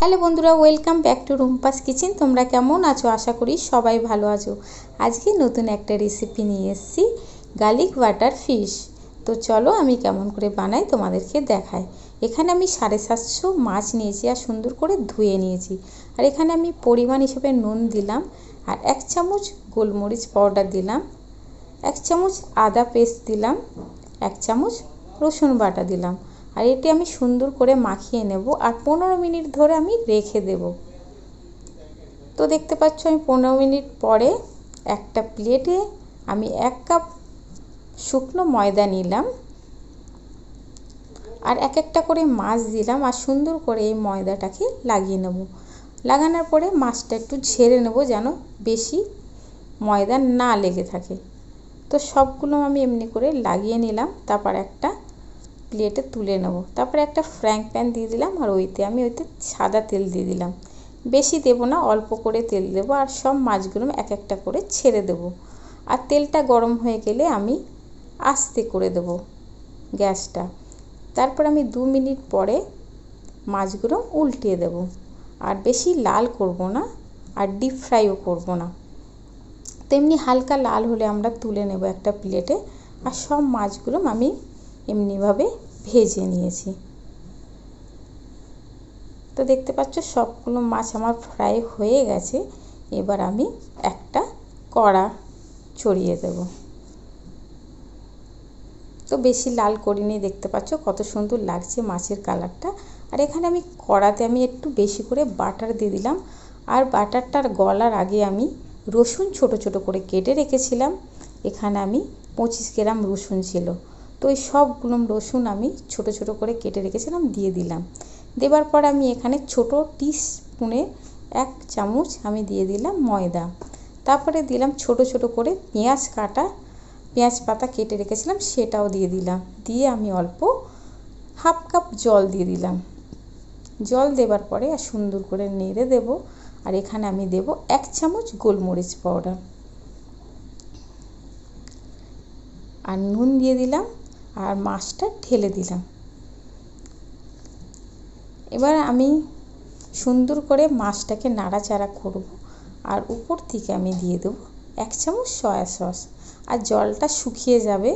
Hello বন্ধুরা, welcome back to Rumpa's kitchen. তোমরা কেমন আছো? আশা করি সবাই ভালো আছো। আজকে নতুন একটা রেসিপি নিয়ে এসেছি, গার্লিক বাটার ফিশ। তো চলো আমি কেমন করে বানাই তোমাদেরকে দেখাই। এখানে আমি 750 মাছ নিয়েছি আর সুন্দর করে ধুয়ে নিয়েছি। আর এখানে আমি পরিমাণ হিসেবে নুন দিলাম, আর 1 চামচ গোলমরিচ পাউডার দিলাম, 1 চামচ আদা পেস্ট দিলাম, 1 চামচ রসুন বাটা দিলাম। আর এটি আমি সুন্দর করে মাখিয়ে নেব আর 15 মিনিট ধরে আমি রেখে দেব। তো দেখতে পাচ্ছ আমি 15 মিনিট পরে একটা প্লেটে আমি 1 কাপ শুকনো ময়দা নিলাম আর একটা করে মাছ দিলাম আর সুন্দর করে এই ময়দাটাকে লাগিয়ে নেব। লাগানোর পরে মাছটা একটু ঝেড়ে নেব যেন বেশি ময়দা না লেগে থাকে। তো সবগুলো আমি এমনি করে লাগিয়ে নিলাম। তারপর একটা প্লেটে তুলে নেব। তারপরে একটা ফ্রাইং প্যান দিয়ে দিলাম আর ওইতে সাদা তেল দিয়ে দিলাম। বেশি দেব না, অল্প করে তেল দেব আর সব মাছগুলো একটা করে ছেড়ে দেব। আর তেলটা গরম হয়ে গেলে আমি আস্তে করে দেব গ্যাসটা। তারপর আমি 2 মিনিট পরে মাছগুলো উল্টিয়ে দেব। আর বেশি লাল করব না আর ডিপ ফ্রাইও করব না, তেমনি হালকা লাল হলে আমরা তুলে নেব একটা প্লেটে। আর সব মাছগুলো আমি এমনিভাবে ভেজে নিয়েছি। তো দেখতে পাচ্ছ সবগুলো মাছ আমার ফ্রাই হয়ে গেছে। এবার আমি একটা কড়া ছড়িয়ে দেব। তো বেশি লাল করিনি, দেখতে পাচ্ছ কত সুন্দর লাগছে মাছের কালারটা। আর এখানে আমি কড়াতে একটু বেশি করে বাটার দিয়ে দিলাম। আর বাটারটার গলার আগে আমি রসুন ছোট ছোট করে কেটে রেখেছিলাম। এখানে আমি 25 গ্রাম রসুন ছিল। তো এই সবগুলো রসুন আমি ছোট ছোট করে কেটে রেখেছিলাম দিয়ে দিলাম। দেবার পর আমি এখানে ছোট টিস্পুনে 1 চামচ আমি দিয়ে দিলাম ময়দা। তারপরে দিলাম ছোট ছোট করে পেঁয়াজ পাতা কেটে রেখেছিলাম, সেটাও দিয়ে দিলাম। দিয়ে আমি অল্প হাফ কাপ জল দিয়ে দিলাম। জল দেবার পরে আর সুন্দর করে নেড়ে দেব। আর এখানে আমি দেব 1 চামচ গোলমরিচ পাউডার আর নুন দিয়ে দিলাম আর মাছটা ঢেলে দিলাম। এবার আমি সুন্দর করে মাছটাকে নাড়াচাড়া করব। আর উপর থেকে আমি দিয়ে দেব 1 চামচ সয়া সস। আর জলটা শুকিয়ে যাবে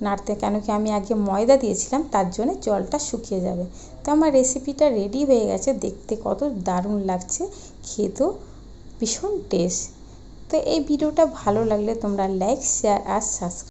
নাড়তে, কেন কি আমি আগে ময়দা দিয়েছিলাম, তার জন্য জলটা শুকিয়ে যাবে। তো আমার রেসিপিটা রেডি হয়ে গেছে। দেখতে কত দারুণ লাগছে, খেতেও ভীষণ টেস্ট। তো এই ভিডিওটা ভালো লাগলে তোমরা লাইক, শেয়ার আর সাবস্ক্রাইব